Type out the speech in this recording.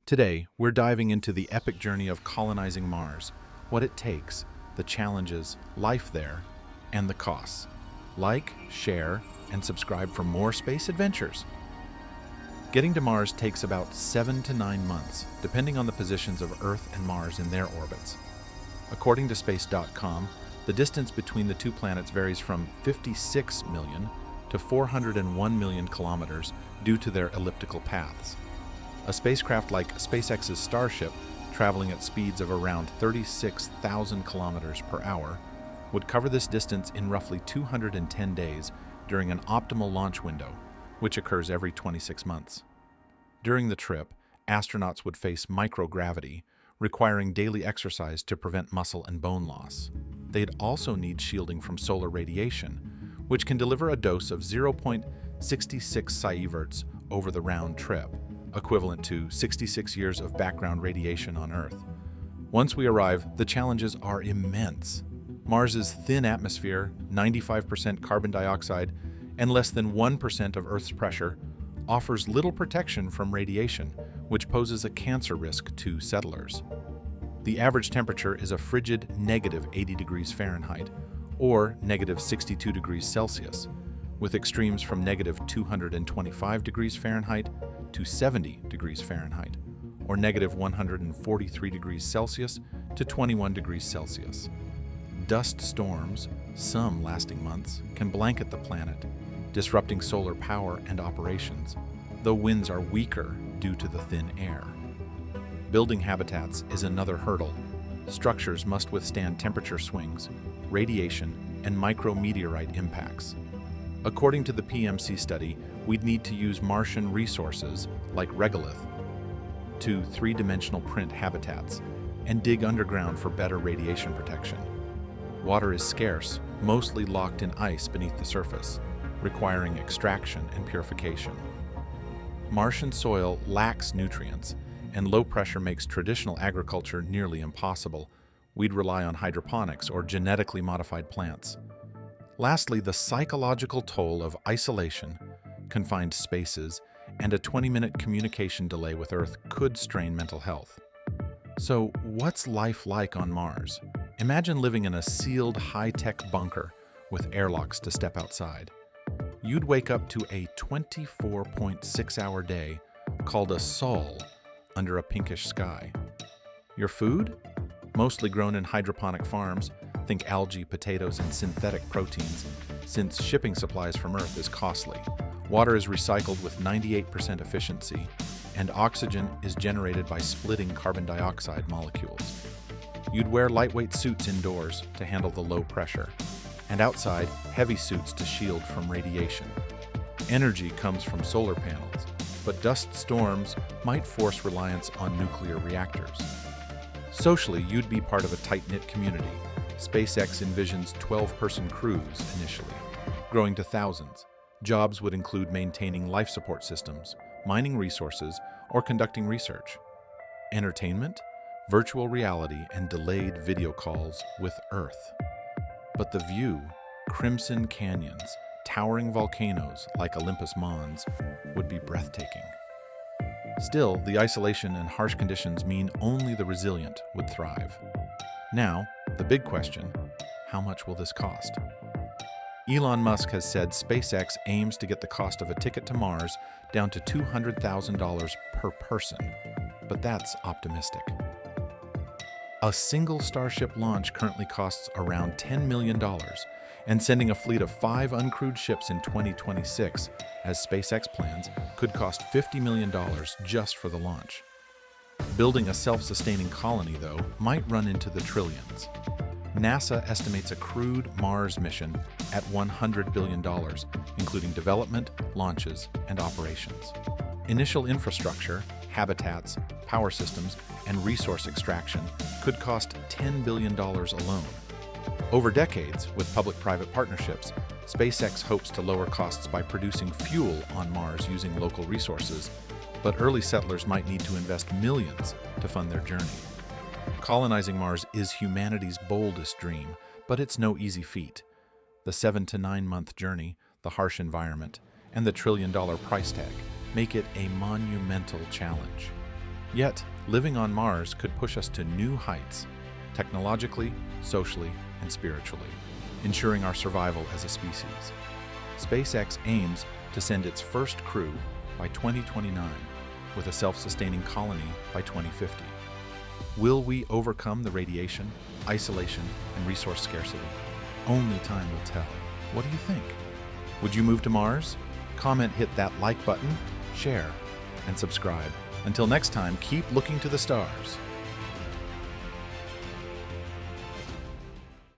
Today, we're diving into the epic journey of colonizing Mars, what it takes, the challenges, life there, and the costs. Like, share, and subscribe for more space adventures. Getting to Mars takes about 7 to 9 months, depending on the positions of Earth and Mars in their orbits. According to Space.com, the distance between the two planets varies from 56 million to 401 million kilometers due to their elliptical paths. A spacecraft like SpaceX's Starship, traveling at speeds of around 36,000 kilometers per hour, would cover this distance in roughly 210 days during an optimal launch window, which occurs every 26 months. During the trip, astronauts would face microgravity, requiring daily exercise to prevent muscle and bone loss. They'd also need shielding from solar radiation, which can deliver a dose of 0.66 sieverts over the round trip, equivalent to 66 years of background radiation on Earth. Once we arrive, the challenges are immense. Mars's thin atmosphere, 95% carbon dioxide, and less than 1% of Earth's pressure offers little protection from radiation, which poses a cancer risk to settlers. The average temperature is a frigid negative 80 degrees Fahrenheit, or negative 62 degrees Celsius, with extremes from negative 225 degrees Fahrenheit to 70 degrees Fahrenheit, or negative 143 degrees Celsius to 21 degrees Celsius. Dust storms, some lasting months, can blanket the planet, disrupting solar power and operations, though winds are weaker due to the thin air. Building habitats is another hurdle. Structures must withstand temperature swings, radiation, and micrometeorite impacts. According to the PMC study, we'd need to use Martian resources, like regolith, to three-dimensional print habitats and dig underground for better radiation protection. Water is scarce, mostly locked in ice beneath the surface, requiring extraction and purification. Martian soil lacks nutrients, and low pressure makes traditional agriculture nearly impossible. We'd rely on hydroponics or genetically modified plants. Lastly, the psychological toll of isolation, confined spaces, and a 20-minute communication delay with Earth could strain mental health. So, what's life like on Mars? Imagine living in a sealed, high-tech bunker with airlocks to step outside. You'd wake up to a 24.6-hour day called a sol under a pinkish sky. Your food? Mostly grown in hydroponic farms, think algae, potatoes, and synthetic proteins, since shipping supplies from Earth is costly. Water is recycled with 98% efficiency, and oxygen is generated by splitting carbon dioxide molecules. You'd wear lightweight suits indoors to handle the low pressure, and outside, heavy suits to shield from radiation. Energy comes from solar panels, but dust storms might force reliance on nuclear reactors. Socially, you'd be part of a tight-knit community. SpaceX envisions 12-person crews initially, growing to thousands. Jobs would include maintaining life support systems, mining resources, or conducting research. Entertainment, virtual reality, and delayed video calls with Earth. But the view, crimson canyons, towering volcanoes like Olympus Mons, would be breathtaking. Still, the isolation and harsh conditions mean only the resilient would thrive. Now, the big question, how much will this cost? Elon Musk has said SpaceX aims to get the cost of a ticket to Mars down to $200,000 per person, but that's optimistic. A single Starship launch currently costs around $10 million, and sending a fleet of 5 uncrewed ships in 2026, as SpaceX plans, could cost $50 million just for the launch. Building a self-sustaining colony, though, might run into the trillions. NASA estimates a crewed Mars mission at $100 billion, including development, launches, and operations. Initial infrastructure, habitats, power systems, and resource extraction could cost $10 billion alone. Over decades, with public-private partnerships, SpaceX hopes to lower costs by producing fuel on Mars using local resources, but early settlers might need to invest millions to fund their journey. Colonizing Mars is humanity's boldest dream, but it's no easy feat. The 7 to 9 month journey, the harsh environment, and the $1 trillion price tag make it a monumental challenge. Yet, living on Mars could push us to new heights, technologically, socially, and spiritually, ensuring our survival as a species. SpaceX aims to send its first crew by 2029, with a self-sustaining colony by 2050. Will we overcome the radiation, isolation, and resource scarcity? Only time will tell. What do you think? Would you move to Mars? Comment, hit that like button, share, and subscribe. Until next time, keep looking to the stars.